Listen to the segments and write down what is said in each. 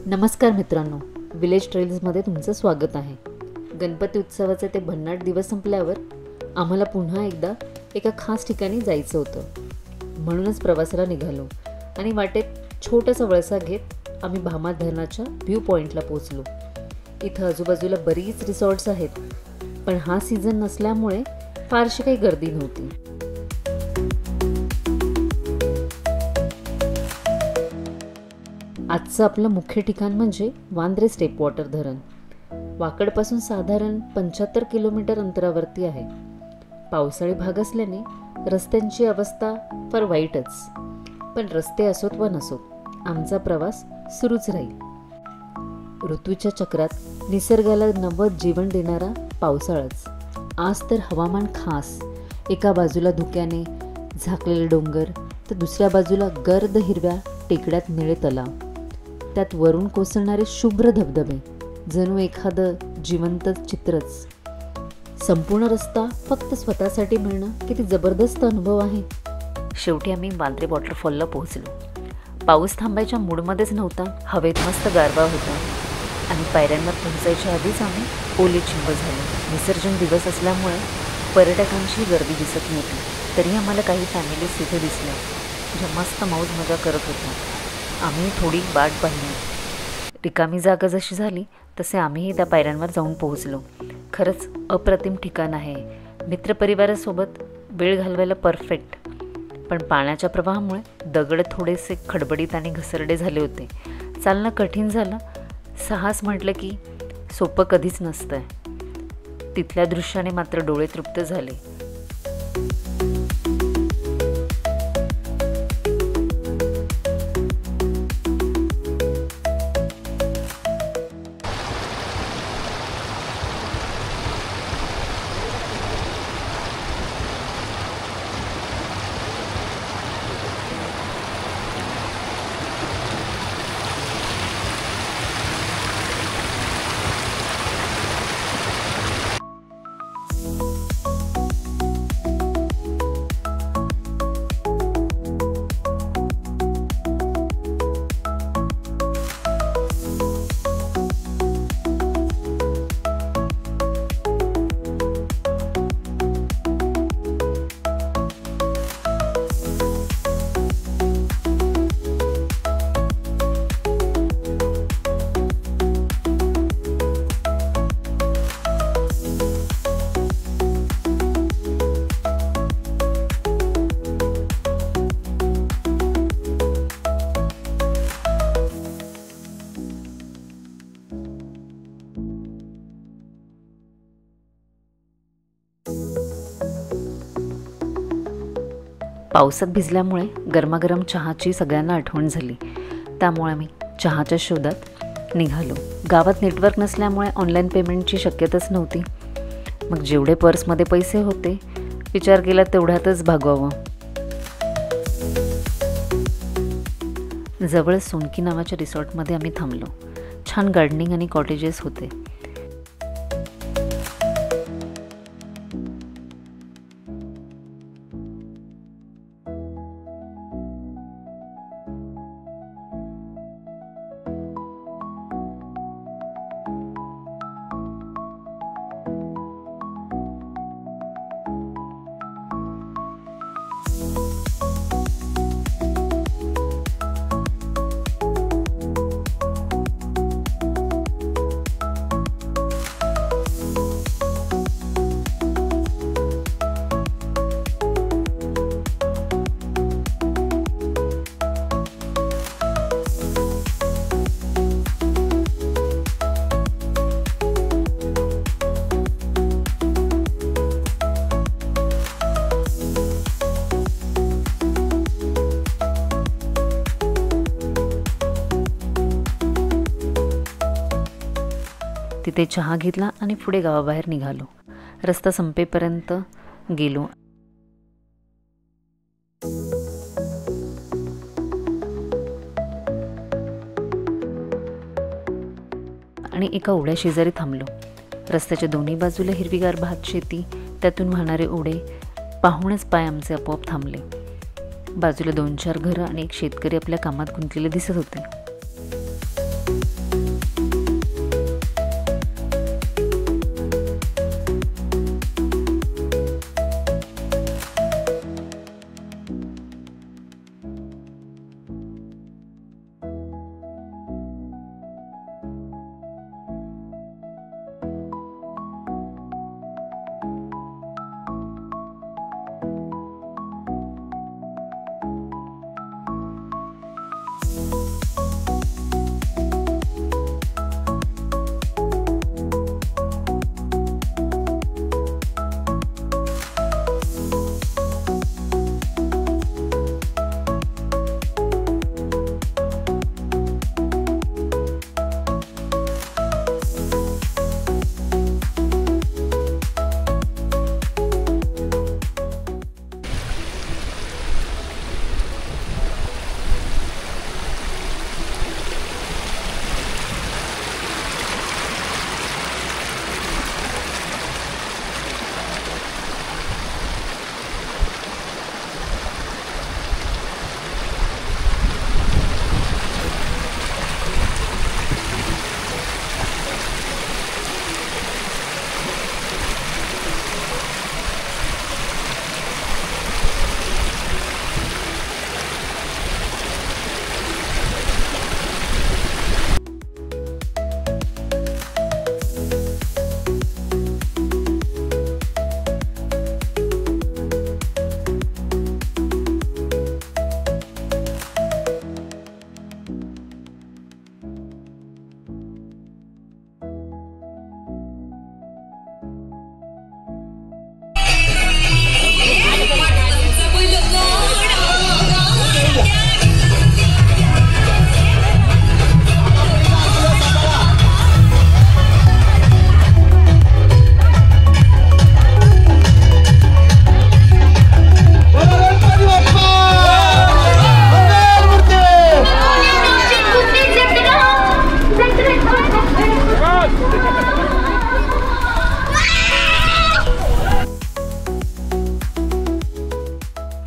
नमस्कार मित्रांनो, विलेज ट्रेल्समध्ये तुमचं स्वागत आहे। गणपती उत्सवाचे ते भन्नाट दिवस संपल्यावर आम्हाला पुन्हा एकदा एका खास ठिकाणी जायचं होतं। म्हणूनच प्रवासाला निघालो आणि वाटेत छोटासा वळसा घेत आम्ही भामा धरणाच्या व्ह्यू पॉइंटला पोहोचलो। इथं आजूबाजूला बरीच रिसॉर्ट्स आहेत, पण हा सीझन नसल्यामुळे फारशी काही गर्दी नव्हती। आजचं आपलं मुख्य ठिकाण म्हणजे वांद्रे स्टेपवॉटर धरण। वाकडपासून साधारण 75 किलोमीटर अंतरावरती आहे। पावसाळी भाग असल्याने रस्त्यांची अवस्था फार वाईटच, पण रस्ते असोत व नसोत आमचा प्रवास सुरूच राहील। ऋतूच्या चक्रात निसर्गाला नवं जीवन देणारा पावसाळाच। आज तर हवामान खास, एका बाजूला धुक्याने झाकलेले डोंगर तर दुसऱ्या बाजूला गर्द हिरव्या टेकड्यात निळे तलाव, त्यात वरून कोसळणारे शुभ्र धबधबे, जणू एखादं जिवंत चित्रच। संपूर्ण रस्ता फक्त स्वतःसाठी मिळणं किती जबरदस्त अनुभव आहे। शेवटी आम्ही वांद्रे वॉटरफॉलला पोहोचलो। पाऊस थांबायच्या मूडमध्येच नव्हता, हवेत मस्त गारवा होता आणि पायऱ्यांवर पोहोचायच्या आधीच आम्ही ओले चिंब झालो। विसर्जन दिवस असल्यामुळे पर्यटकांची गर्दी दिसत नव्हती, तरी आम्हाला काही फॅमिलीज तिथे दिसल्या ज्या मस्त मौज मजा करत होत्या। आम्ही थोडी वाट पाहिली, रिकामी जागा जशी झाली तसे आम्हीही त्या पायऱ्यांवर जाऊन पोहोचलो। खरंच अप्रतिम ठिकाण आहे, मित्रपरिवारासोबत वेळ घालवायला परफेक्ट। पण पाण्याच्या प्रवाहामुळे दगड थोडेसे खडबडीत आणि घसरडे झाले होते, चालणं कठीण झालं। साहस म्हटलं की सोपं कधीच नसतंय। तिथल्या दृश्याने मात्र डोळे तृप्त झाले। पावसात भिजल्यामुळे गरमागरम चहाची सगळ्यांना आठवण झाली, त्यामुळे आम्ही चहाच्या शोधात निघालो। गावात नेटवर्क नसल्यामुळे ऑनलाईन पेमेंटची शक्यताच नव्हती, मग जेवढे पर्समध्ये पैसे होते विचार केला तेवढ्यातच भागवावं। जवळ सोनकी नावाच्या रिसॉर्टमध्ये आम्ही थांबलो। छान गार्डनिंग आणि कॉटेजेस होते। तिथे चहा घेतला आणि पुढे गावाबाहेर निघालो। रस्ता संपेपर्यंत गेलो आणि एका ओढ्या शेजारी थांबलो। रस्त्याच्या दोन्ही बाजूला हिरवीगार भात शेती, त्यातून वाहणारे ओढे पाहूनच पाय आमचे आपोआप थांबले। बाजूला 2-4 घरं आणि एक शेतकरी आपल्या कामात गुंतलेले दिसत होते।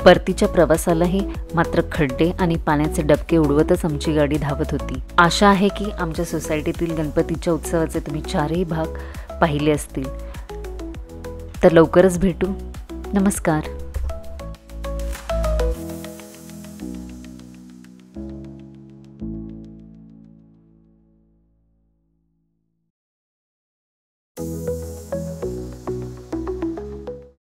परतीच्या प्रवासालाही मात्र खड्डे आणि पाण्याचे डबके उडवतच आमची गाडी धावत होती. आशा आहे की आमच्या सोसायटीतील गणपतीच्या उत्सवाचे तुम्ही 4ही भाग पाहिले असतील. तर लवकरच भेटू. नमस्कार.